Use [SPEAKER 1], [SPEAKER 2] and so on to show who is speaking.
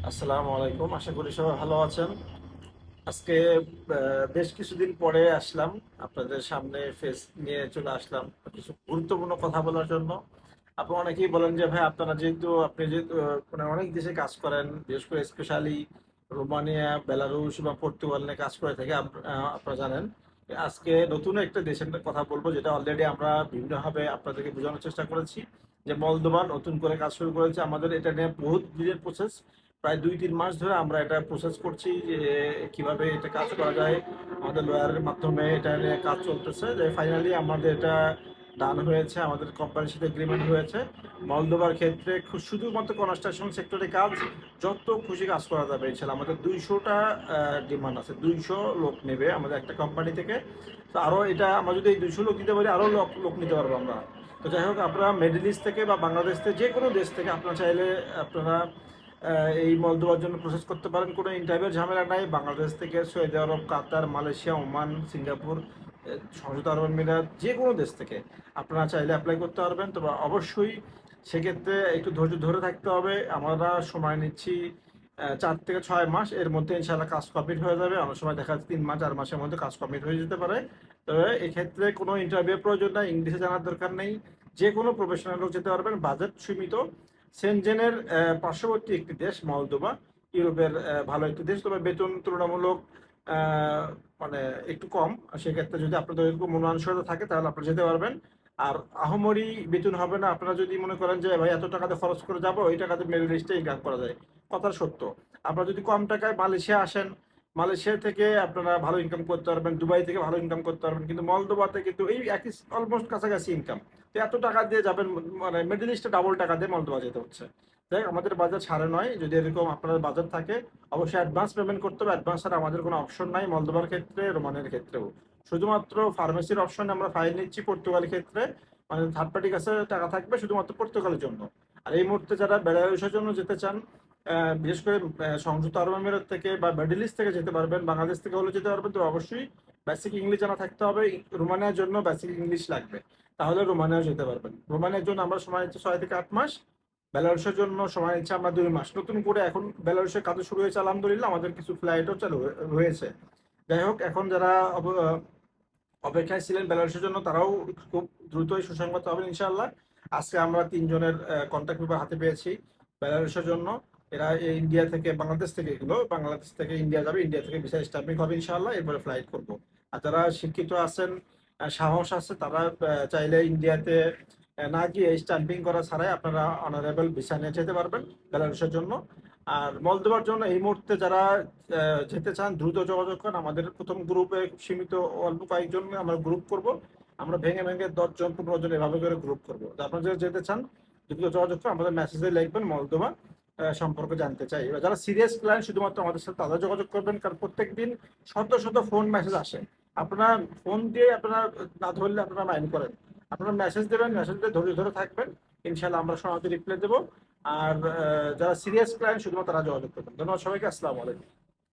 [SPEAKER 1] আসসালামু আলাইকুম। আশা করি সবাই ভালো আছেন। আজকে বেশ কিছুদিন পরে আসলাম আপনাদের সামনে, ফেস নিয়ে চলে আসলাম কিছু গুরুত্বপূর্ণ কথা বলার জন্য। আপনি অনেকেই বলেন যে ভাই আপনারা আপনি যেহেতু মানে অনেক দেশে কাজ করেন, বিশেষ করে স্পেশালি রোমানিয়া, বেলারুশ বা পর্তুগাল নিয়ে কাজ করে থাকে, আপনারা জানেন। আজকে নতুন একটা দেশের কথা বলবো, যেটা অলরেডি আমরা বিভিন্নভাবে আপনাদেরকে বোঝানোর চেষ্টা করেছি, যে মলদোভা নতুন করে কাজ শুরু করেছে। আমাদের এটা নিয়ে বহুত দিনের প্রসেস, প্রায় 2-3 মাস ধরে আমরা এটা প্রসেস করছি যে কিভাবে এটা কাজ করা যায়। আমাদের লয়ারের মাধ্যমে এটা নিয়ে কাজ চলতেছে, যে ফাইনালি আমাদের এটা ডান হয়েছে, আমাদের কোম্পানির সাথে এগ্রিমেন্ট হয়েছে। মলদোভার ক্ষেত্রে শুধুমাত্র কনস্ট্রাকশন সেক্টরে কাজ, যত খুশি কাজ করা যাবে ইনশাল্লাহ। আমাদের 200টা ডিমান্ড আছে, 200 লোক নেবে আমাদের একটা কোম্পানি থেকে। তো আরও এটা আমরা যদি এই 200 লোক দিতে পারি, আরও লোক নিতে পারবো আমরা। তো যাই হোক, আপনারা মিডল ইস্ট থেকে বা বাংলাদেশ থেকে, যে কোনো দেশ থেকে আপনারা চাইলে আপনারা এই মল দেওয়ার জন্য প্রসেস করতে পারেন। কোনো ইন্টারভিউ ঝামেলা নাই। বাংলাদেশ থেকে, সৌদি আরব, কাতার, মালয়েশিয়া, ওমান, সিঙ্গাপুর, সংযুক্ত আরব আমিরাত, যে কোনো দেশ থেকে আপনারা চাইলে অ্যাপ্লাই করতে পারবেন। তবে অবশ্যই সেক্ষেত্রে একটু ধৈর্য ধরে থাকতে হবে। আমরা সময় নিচ্ছি 4 থেকে 6 মাস, এর মধ্যে ইনশাল্লাহ কাজ কমপ্লিট হয়ে যাবে। অনেক সময় দেখা যাচ্ছে 3 মাস 4 মাসের মধ্যে কাজ কমপ্লিট হয়ে যেতে পারে। তবে এক্ষেত্রে কোনো ইন্টারভিউ প্রয়োজন নাই, ইংলিশে জানার দরকার নেই। যে কোনো প্রফেশনাল লোক যেতে পারবেন, বাজেট সীমিত। সেনজেনের পার্শ্ববর্তী একটি দেশ মলদোভা, ইউরোপের ভালো একটি দেশ, তবে বেতন তুলনামূলক আহ, মানে একটু কম। সেক্ষেত্রে যদি আপনাদের এরকম মনোমানসিকতা থাকে তাহলে আপনারা যেতে পারবেন। আর আহামরি বেতন হবে না। আপনারা যদি মনে করেন যে ভাই এত টাকাতে খরচ করে যাবো, ওই টাকাতে মিডল ইস্টে ইনকাম করা যায়, কথা সত্য। আপনারা যদি কম টাকায় মালয়েশিয়া আসেন, মালয়েশিয়া থেকে আপনারা ভালো ইনকাম করতে পারবেন, দুবাই থেকে ভালো ইনকাম করতে পারবেন, কিন্তু মলদোভাতে কিন্তু এই একই অলমোস্ট কাছাকাছি ইনকাম। তো এত টাকা দিয়ে যাবেন, মানে মিডল ইস্টে ডাবল টাকা দিয়ে মলদোভা যেতে হচ্ছে। দেখ, আমাদের বাজার ছাড়ে নয়। যদি এরকম আপনার বাজার থাকে, অবশ্যই অ্যাডভান্স পেমেন্ট করতে হবে। অ্যাডভান্স ছাড়া আমাদের কোনো অপশন নাই, মলদোভার ক্ষেত্রে, রোমানের ক্ষেত্রেও। শুধুমাত্র ফার্মেসির অপশন আমরা ফাইল নিচ্ছি পর্তুগালের ক্ষেত্রে, মানে থার্ড পার্টির কাছে টাকা থাকবে শুধুমাত্র পর্তুগালের জন্য। আর এই মুহূর্তে যারা বেলারুশের জন্য যেতে চান, বিশেষ করে সংযুক্ত আরব আমিরাত থেকে বা মিডল ইস্ট থেকে যেতে পারবেন, বাংলাদেশ থেকে হলে যেতে পারবেন, তো অবশ্যই বেসিক ইংলিশ জানা থাকতে হবে। রোমানিয়ার জন্য বেসিক ইংলিশ লাগবে, তাহলে রোমানিয়াও যেতে পারবেন। রোমানিয়ার জন্য আমরা সময় নিচ্ছি 6 থেকে 8 মাস। বেলারুশের জন্য সময় নিচ্ছে আমরা 2 মাস। নতুন করে এখন বেলারুশের কাজ শুরু হয়েছে, আলহামদুলিল্লাহ আমাদের কিছু ফ্লাইটও চালু হয়েছে। যাই হোক, এখন যারা অপেক্ষায় ছিলেন বেলারুশের জন্য, তারাও খুব দ্রুতই সুসংবাদ পাবেন ইনশাআল্লাহ। আজকে আমরা 3 জনের কন্ট্যাক্ট পেপার হাতে পেয়েছি বেলারুশের জন্য। এরা ইন্ডিয়া থেকে, বাংলাদেশ থেকে, এগুলো বাংলাদেশ থেকে ইন্ডিয়া যাবে, ইন্ডিয়া থেকে ভিসা স্ট্যাম্পিং হবে ইনশাআল্লাহ, এরপরে ফ্লাইট করব। আর যারা শিক্ষিত আছেন, সাহস আছে, তারা চাইলে ইন্ডিয়াতে না গিয়ে স্ট্যাম্পিং করা ছাড়াই আপনারা অনারেবল ভিসা নিয়ে যেতে পারবেন বেলারুশের জন্য। আর মলদোভার জন্য এই মুহূর্তে যারা যেতে চান, দ্রুত যোগাযোগ করেন। আমাদের প্রথম গ্রুপে সীমিত, অল্প কয়েকজন আমরা গ্রুপ করব। আমরা ভেঙে ভেঙে 10 জন 15 জন এভাবে করে গ্রুপ করবো। তো আপনারা যারা যেতে চান, দ্রুত যোগাযোগ করেন। আমাদের মেসেজে লিখবেন মলদোভা সম্পর্কে জানতে চাই। এবার যারা সিরিয়াস ক্লায়েন্ট, শুধুমাত্র আমাদের সাথে তাদের যোগাযোগ করবেন, কারণ প্রত্যেক দিন শত শত ফোন মেসেজ আসে। আপনারা ফোন দিয়ে আপনারা না ধরলে আপনারা মাইন্ড করেন, আপনারা মেসেজ দেবেন, মেসেজ দিয়ে ধৈর্য ধরে থাকবেন। ইনশাল্লাহ আমরা সমাজে রিপ্লাই দেবো। আর যারা সিরিয়াস ক্লায়েন্ট, শুধুমাত্র তারা যোগাযোগ করবেন। ধন্যবাদ সবাইকে। আসসালামু আলাইকুম।